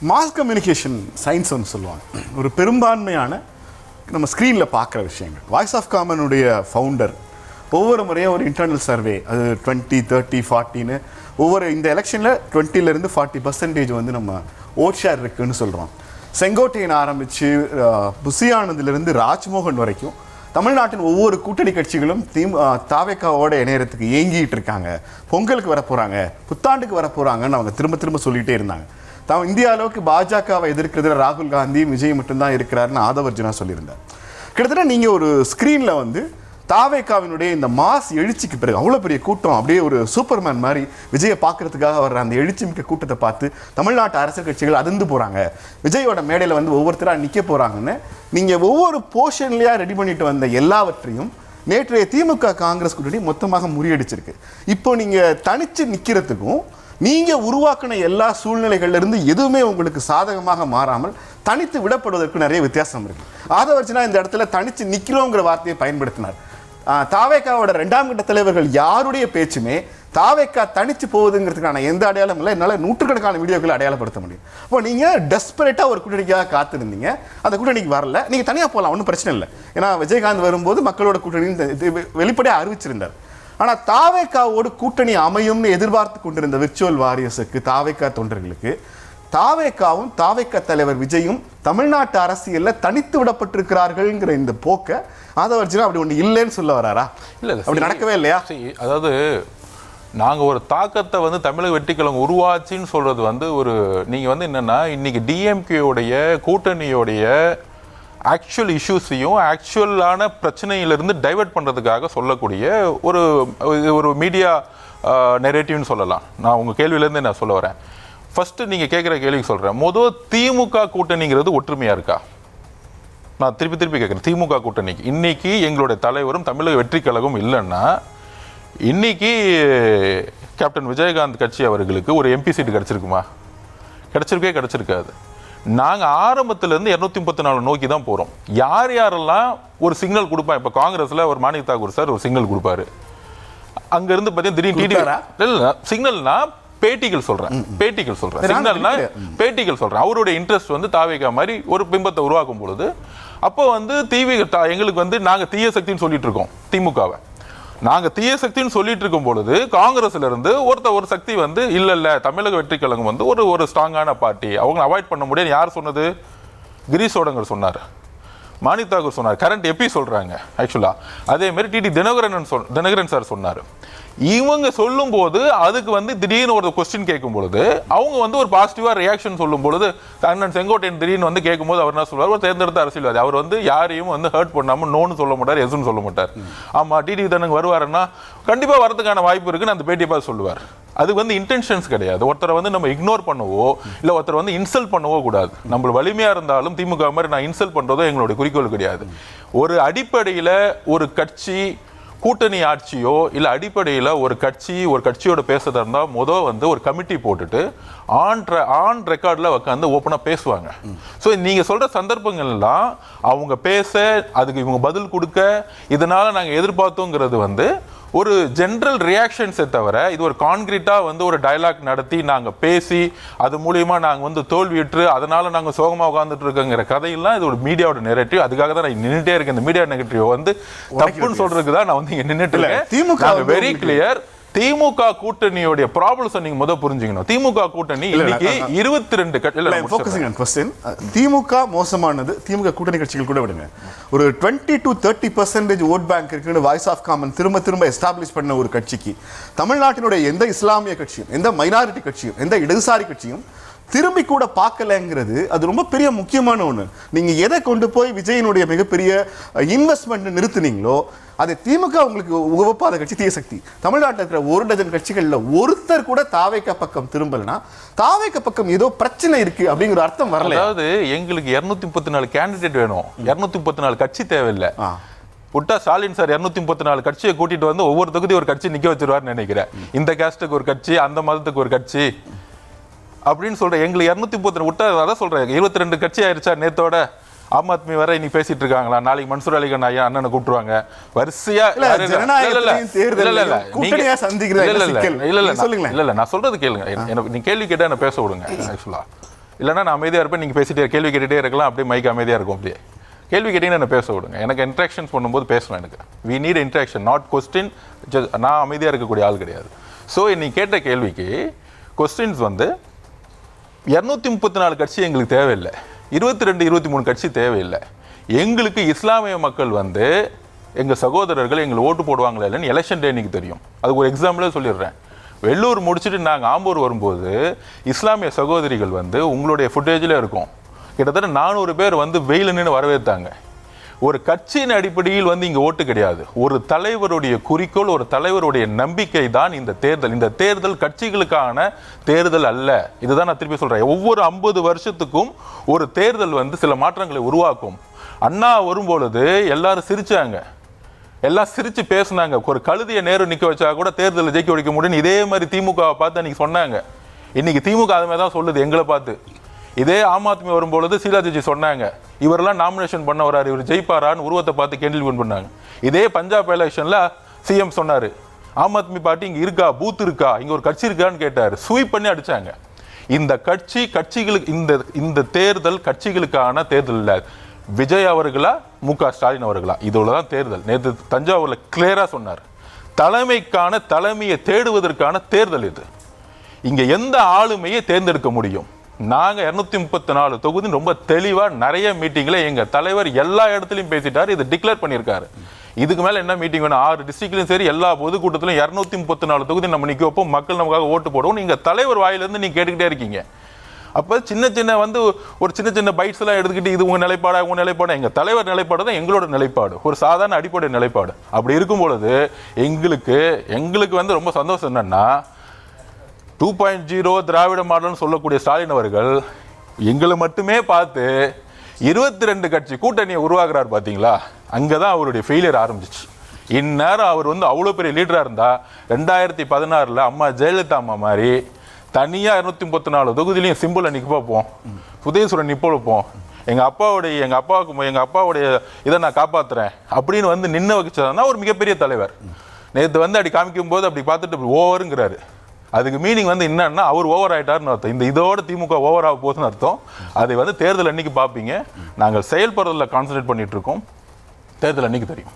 Mass communication science ஒன்று சொல்லுவாங்க. ஒரு பெரும்பான்மையான நம்ம ஸ்க்ரீனில் பார்க்குற விஷயங்கள். வாய்ஸ் ஆஃப் காமனுடைய ஃபவுண்டர் ஒவ்வொரு முறையும் ஒரு இன்டர்னல் சர்வே, அது 20, 30, 40ன்னு ஒவ்வொரு இந்த எலெக்ஷனில் 20% 40% வந்து நம்ம ஓட் ஷேர் இருக்குன்னு சொல்கிறோம். செங்கோட்டையன் ஆரம்பித்து புசியானதுலேருந்து ராஜ்மோகன் வரைக்கும் தமிழ்நாட்டின் ஒவ்வொரு கூட்டணி கட்சிகளும் தாவேக்காவோட இணையறதுக்கு ஏங்கிட்டு இருக்காங்க. பொங்கலுக்கு வரப்போகிறாங்க, புத்தாண்டுக்கு வரப்போகிறாங்கன்னு அவங்க திரும்ப திரும்ப சொல்லிகிட்டே இருந்தாங்க. இந்திய அளவுக்கு பாஜகவை எதிர்க்கிறதுல ராகுல் காந்தி, விஜய் மட்டும்தான் இருக்கிறாருன்னு ஆதவர்ஜுனா சொல்லியிருந்தார். கிட்டத்தட்ட நீங்கள் ஒரு ஸ்க்ரீனில் வந்து தாவேக்காவினுடைய இந்த மாஸ் எழுச்சிக்கு பிறகு அவ்வளோ பெரிய கூட்டம், அப்படியே ஒரு சூப்பர்மேன் மாதிரி விஜயை பார்க்கறதுக்காக வர்ற அந்த எழுச்சி மிக்க கூட்டத்தை பார்த்து தமிழ்நாட்டு அரசியல் கட்சிகள் அதிர்ந்து போகிறாங்க. விஜயோட மேடையில் வந்து ஒவ்வொருத்தராக நிற்க போகிறாங்கன்னு நீங்கள் ஒவ்வொரு போர்ஷன்லையாக ரெடி பண்ணிட்டு வந்த எல்லாவற்றையும் நேற்றைய திமுக காங்கிரஸ் கூட்டணி மொத்தமாக முறியடிச்சிருக்கு. இப்போ நீங்கள் தனித்து நிற்கிறதுக்கும் நீங்கள் உருவாக்கின எல்லா சூழ்நிலைகள்லேருந்து எதுவுமே உங்களுக்கு சாதகமாக மாறாமல் தனித்து விடப்படுவதற்கு நிறைய வித்தியாசம் இருக்குது. ஆதவர்ஜுனா இந்த இடத்துல தனித்து நிற்கிறோங்கிற வார்த்தையை பயன்படுத்தினார். தாவேக்காவோட 2ஆம் கட்ட தலைவர்கள் யாருடைய பேச்சுமே தாவேக்கா தனித்து போகுதுங்கிறதுக்கான எந்த அடையாளம் இல்லை. என்னால் நூற்றுக்கணக்கான வீடியோக்களை அடையாளப்படுத்த முடியும். இப்போ நீங்கள் டெஸ்பரேட்டாக ஒரு கூட்டணிக்காக காத்திருந்தீங்க, அந்த கூட்டணிக்கு வரல, நீங்கள் தனியாக போகலாம், ஒன்றும் பிரச்சனை இல்லை. ஏன்னா விஜயகாந்த் வரும்போது மக்களோட கூட்டணின்னு வெளிப்படையாக அறிவிச்சிருந்தார். ஆனால் தாவேக்காவோடு கூட்டணி அமையும்னு எதிர்பார்த்து கொண்டிருந்த விர்ச்சுவல் வாரியர்ஸுக்கு, தாவேக்கா தொண்டர்களுக்கு, தாவேக்காவும் தாவேக்கா தலைவர் விஜயும் தமிழ்நாட்டு அரசியலில் தனித்து விடப்பட்டிருக்கிறார்கள்ங்கிற இந்த போக்கை ஆதவர்ஜுனா அப்படி ஒன்று இல்லைன்னு சொல்ல வராரா? இல்லை, அப்படி நடக்கவே இல்லையா? அதாவது நாங்கள் ஒரு தாக்கத்தை வந்து தமிழக வெற்றிக்கழகம் உருவாச்சின்னு சொல்றது வந்து ஒரு நீங்கள் வந்து என்னன்னா இன்னைக்கு டிஎம்கேயோடைய கூட்டணியோடைய ஆக்சுவல் இஷ்யூஸையும் ஆக்சுவலான பிரச்சனையிலிருந்து டைவெர்ட் பண்ணுறதுக்காக சொல்லக்கூடிய ஒரு மீடியா நெரேட்டிவ்னு சொல்லலாம். நான் உங்கள் கேள்வியிலேருந்து நான் சொல்ல வரேன். ஃபஸ்ட்டு நீங்கள் கேட்குற கேள்விக்கு சொல்கிறேன். திமுக கூட்டணிங்கிறது ஒற்றுமையாக இருக்கா? நான் திருப்பி கேட்குறேன். திமுக கூட்டணிக்கு இன்னைக்கு எங்களுடைய தலைவரும் தமிழக வெற்றி கழகம் இல்லைன்னா இன்னைக்கு கேப்டன் விஜயகாந்த் கட்சி அவர்களுக்கு ஒரு எம்பி சீட்டு கிடச்சிருக்குமா? கிடச்சிருக்காது. நாங்கள் ஆரம்பத்திலேருந்து 234 நோக்கி தான் போகிறோம். யாரெல்லாம் ஒரு சிக்னல் கொடுப்பா, இப்போ காங்கிரஸில் ஒரு மாணிக் தாக்கூர் சார் ஒரு சிக்னல் கொடுப்பாரு, அங்கேருந்து பார்த்தீங்கன்னா திடீர்னு இல்லை சிக்னல்னா பேட்டிகள் சொல்கிறேன், சிக்னல்னா பேட்டிகள் சொல்கிறேன். அவருடைய இன்ட்ரெஸ்ட் வந்து தாவேக்கா மாதிரி ஒரு பிம்பத்தை உருவாக்கும் பொழுது அப்போ வந்து எங்களுக்கு வந்து நாங்கள் தீய சக்தின்னு சொல்லிட்டு இருக்கோம். திமுகவை நாங்கள் தீய சக்தின்னு சொல்லிட்டு இருக்கும் பொழுது காங்கிரஸ்ல இருந்து ஒரு சக்தி வந்து இல்ல தமிழக வெற்றி கழகம் வந்து ஒரு ஸ்ட்ராங்கான பார்ட்டி, அவங்க அவாய்ட் பண்ண முடியாது. யார் சொன்னது? கிரீஷ் சோடங்கர் சொன்னார், மாணிக் தாக்கூர் சொன்னார், கரண்ட் எப்பி சொல்றாங்க. ஆக்சுவலா அதே மாதிரி டிடி தினகரன் சார் சொன்னார். இவங்க சொல்லும் போது அதுக்கு வந்து திடீர்னு ஒரு கொஸ்டின் கேட்கும் பொழுது அவங்க வந்து ஒரு பாசிட்டிவா ரியாக்ஷன் சொல்லும் பொழுது அண்ணன் செங்கோட்டையன் திடீர்னு வந்து கேட்கும் போது அவர் என்ன சொல்வார்? ஒரு தேர்ந்தெடுத்த அரசியல்வாதி, அவர் வந்து யாரையும் வந்து ஹர்ட் பண்ணாம நோன்னு சொல்ல மாட்டார், எஸ்ன்னு சொல்ல மாட்டார். ஆமா டிடி தினகரன் வருவாருன்னா கண்டிப்பா வரதுக்கான வாய்ப்பு இருக்குன்னு அந்த பேட்டியை பார்த்து சொல்லுவார். அது வந்து இன்டென்ஷன்ஸ் கிடையாது. ஒருத்தரை வந்து நம்ம இக்னோர் பண்ணவோ இல்லை ஒருத்தரை வந்து இன்சல்ட் பண்ணவோ கூடாது. நம்ம வலிமையா இருந்தாலும் திமுக மாதிரி நான் இன்சல்ட் பண்றதோ எங்களுடைய குறிக்கோள் கிடையாது. ஒரு அடிப்படையில் ஒரு கட்சி கூட்டணி ஆட்சியோ இல்லை அடிப்படையில் ஒரு கட்சியோட பேசுறதா இருந்தால் வந்து ஒரு கமிட்டி போட்டுட்டு ஆன் ரெக்கார்டில் உட்காந்து ஓப்பனாக பேசுவாங்க. ஸோ நீங்கள் சொல்கிற சந்தர்ப்பங்கள்லாம் அவங்க பேச அதுக்கு இவங்க பதில் கொடுக்க இதனால நாங்கள் எதிர்பார்த்தோங்கிறது வந்து ஒரு ஜென்ரல் ரியாக்ஷன்ஸை தவிர இது ஒரு கான்கிரீட்டாக வந்து ஒரு டயலாக் நடத்தி நாங்கள் பேசி அது மூலியமாக நாங்கள் வந்து தோல்வியுற்று அதனால நாங்கள் சோகமாக உட்காந்துட்டு இருக்கோங்கிற கதையெல்லாம் இது ஒரு மீடியாவோட நெரேட்டிவ். அதுக்காக தான் நான் நின்றுட்டே இருக்கேன். இந்த மீடியா நெகட்டிவ் வந்து தப்புன்னு சொல்றதுக்கு தான் நான் வந்து இங்கே நின்றுட்டு இருக்கேன். திமுக வெரி கிளியர். திமுக கூட்டணியோட ப்ராப்ளம்ஸ் நீங்க புரிஞ்சுக்கணும். திமுக கூட்டணி இன்னைக்கு 22 திமுக மோசமானது. திமுக கூட்டணி கட்சிகள் கூட விடுங்க, ஒரு 20 to 30% ஓட் பேங்க் இருக்குன்னு வாய்ஸ் ஆஃப் காமன் திரும்ப எஸ்டாப்ளிஷ் பண்ண ஒரு கட்சிக்கு தமிழ்நாட்டினுடைய எந்த இஸ்லாமிய கட்சியும் எந்த மைனாரிட்டி கட்சியும் எந்த இடதுசாரி கட்சியும் திரும்பி கூட பார்க்கலங்கிறது அது ரொம்ப பெரிய முக்கியமான ஒன்று. நீங்கள் எதை கொண்டு போய் விஜயனுடைய மிகப்பெரிய இன்வெஸ்ட்மெண்ட் நிறுத்தினீங்களோ அது திமுக உங்களுக்கு உகப்பாத கட்சி, தீய சக்தி. தமிழ்நாட்டில் இருக்கிற 1 டஜன் கட்சிகளில் ஒருத்தர் கூட தாவேக்கா பக்கம் திரும்பலனா தாவேக்கா பக்கம் ஏதோ பிரச்சனை இருக்கு அப்படிங்கிற அர்த்தம் வரல. அதாவது எங்களுக்கு 234 கேண்டிடேட் வேணும், 234 கட்சி தேவையில்லை. விட்டா ஸ்டாலின் சார் 234 கட்சியை கூட்டிட்டு வந்து ஒவ்வொரு தொகுதி ஒரு கட்சி நிக்க வச்சிருவாருன்னு நினைக்கிறேன். இந்த கேஸ்டுக்கு ஒரு கட்சி, அந்த மதத்துக்கு ஒரு கட்சி அப்படின்னு சொல்றேன். எங்களுக்கு 234 விட்டா அதான் சொல்றேன். 22 கட்சி ஆயிடுச்சா நேத்தோட? ஆம் ஆத்மி வர இன்னைக்கு பேசிட்டு இருக்காங்களா? நாளைக்கு மன்சூர் அலிகான் ஐயா அண்ணனை கூப்பிட்டுருவாங்க வரிசையா. நான் சொல்றது கேளுங்க. நீங்க கேள்வி கேட்டா என்ன பேச விடுங்க. ஆக்சுவலா இல்லைன்னா நான் அமைதியாக இருப்பேன், நீங்கள் பேசிட்டே கேள்வி கேட்டுகிட்டே இருக்கலாம், அப்படியே மைக் அமைதியாக இருக்கும். அப்படியே கேள்வி கேட்டிங்கன்னா என்ன பேச விடுங்க. எனக்கு இன்ட்ராக்ஷன்ஸ் பண்ணும்போது பேசணும். எனக்கு we need interaction, not question. நான் அமைதியாக இருக்கக்கூடிய ஆள் கிடையாது. ஸோ நீ கேட்ட கேள்விக்கு கொஸ்டின்ஸ் வந்து 234 கட்சி எங்களுக்கு தேவையில்லை, 22 23 கட்சி தேவையில்லை. எங்களுக்கு இஸ்லாமிய மக்கள் வந்து எங்கள் சகோதரர்கள் எங்களுக்கு ஓட்டு போடுவாங்களா இல்லைன்னு எலெக்ஷன் டே எனக்கு தெரியும். அதுக்கு ஒரு எக்ஸாம்பிளே சொல்லிடுறேன். வெள்ளூர் முடிச்சுட்டு நாங்கள் ஆம்பூர் வரும்போது இஸ்லாமிய சகோதரிகள் வந்து உங்களுடைய ஃபுட்டேஜில் இருக்கும், கிட்டத்தட்ட 400 பேர் வந்து வெயில் நின்று வரவேற்றாங்க. ஒரு கட்சியின் அடிப்படையில் வந்து இங்கே ஓட்டு கிடையாது. ஒரு தலைவருடைய குறிக்கோள், ஒரு தலைவருடைய நம்பிக்கை தான் இந்த தேர்தல். இந்த தேர்தல் கட்சிகளுக்கான தேர்தல் அல்ல. இதுதான் நான் திருப்பி சொல்கிறேன். ஒவ்வொரு 50 வருஷத்துக்கும் ஒரு தேர்தல் வந்து சில மாற்றங்களை உருவாக்கும். அண்ணா வரும்பொழுது எல்லாரும் சிரிச்சாங்க, எல்லாம் சிரிச்சு பேசினாங்க. ஒரு கழுதியை நேரு நிற்க வச்சா கூட தேர்தலில் ஜெயிக்க வைக்க முடியும்னு இதே மாதிரி திமுகவை பார்த்து அன்றைக்கி சொன்னாங்க. இன்னைக்கு திமுக அது மாதிரி தான் சொல்லுது எங்களை பார்த்து. இதே ஆம் ஆத்மி வரும்பொழுது சீலாஜி சொன்னாங்க, இவரெல்லாம் நாமினேஷன் பண்ண வராரு, இவர் ஜெயிப்பாரான்னு உருவத்தை பார்த்து கேள்வி பண்ணாங்க. இதே பஞ்சாப் எலெக்ஷனில் சிஎம் சொன்னார், ஆம் ஆத்மி பார்ட்டி இங்கே இருக்கா, பூத் இருக்கா, இங்கே ஒரு கட்சி இருக்கான்னு கேட்டார். ஸ்வீப் பண்ணி அடிச்சாங்க. இந்த கட்சிகளுக்கு இந்த தேர்தல் கட்சிகளுக்கான தேர்தல் இல்லை. விஜய் அவர்களா மு.க. ஸ்டாலின் அவர்களா, இதோட தான் தேர்தல். நேற்று தஞ்சாவூரில் கிளியராக சொன்னார், தலைமைக்கான தலைமையை தேடுவதற்கான தேர்தல் இது. இங்கே எந்த ஆளுமையை தேர்ந்தெடுக்க முடியும்? நாங்கள் 234 தொகுதி ரொம்ப தெளிவாக நிறைய மீட்டிங்கில் எங்கள் தலைவர் எல்லா இடத்துலையும் பேசிட்டார், இது டிக்ளேர் பண்ணியிருக்காரு. இதுக்கு மேலே என்ன மீட்டிங் வேணும்? 6 டிஸ்ட்ரிக்ட்லையும் சரி, எல்லா பொதுக்கூட்டத்திலும் 234 தொகுதி நம்ம நிற்க வைப்போம், மக்கள் நமக்காக ஓட்டு போடுவோம். நீங்கள் தலைவர் வாயிலிருந்து நீங்கள் கேட்டுக்கிட்டே இருக்கீங்க. அப்போ சின்ன வந்து ஒரு சின்ன பைட்ஸ் எல்லாம் எடுத்துக்கிட்டு இது உங்கள் நிலைப்பாடா உங்கள் நிலைப்பாடு, எங்கள் தலைவர் நிலைப்பாடு தான் எங்களோட நிலைப்பாடு, ஒரு சாதாரண அடிப்படை நிலைப்பாடு. அப்படி இருக்கும் பொழுது எங்களுக்கு வந்து ரொம்ப சந்தோஷம் என்னன்னா, 2.0 திராவிட மாடல்னு சொல்லக்கூடிய ஸ்டாலின் அவர்கள் எங்களை மட்டுமே பார்த்து 22 கட்சி கூட்டணியை உருவாக்குறாரு. பார்த்தீங்களா, அங்கே தான் அவருடைய ஃபெயிலியர் ஆரம்பிச்சிச்சு. இந்நேரம் அவர் வந்து அவ்வளோ பெரிய லீடராக இருந்தால் 2016 அம்மா ஜெயலலிதா அம்மா மாதிரி தனியாக 234 தொகுதியிலையும் சிம்பிளை நிற்க பார்ப்போம், உதயசூரன் நிற்ப வைப்போம், எங்கள் அப்பாவுடைய இதை நான் காப்பாற்றுறேன் அப்படின்னு வந்து நின்று வச்சதுன்னா ஒரு மிகப்பெரிய தலைவர். நேற்று வந்து அப்படி காமிக்கும் போது அப்படி பார்த்துட்டு இப்படி ஓவருங்கிறாரு. அதுக்கு மீனிங் வந்து என்னன்னா அவர் ஓவர் ஆயிட்டாருன்னு அர்த்தம். இதோட திமுக ஓவர் ஆக போகுதுன்னு அர்த்தம். அதை வந்து தேர்தல் அன்னைக்கு பார்ப்பீங்க. நாங்கள் செயல்படுறதுல கான்சன்ட்ரேட் பண்ணிட்டு இருக்கோம். தேர்தல் அன்னைக்கு தெரியும்.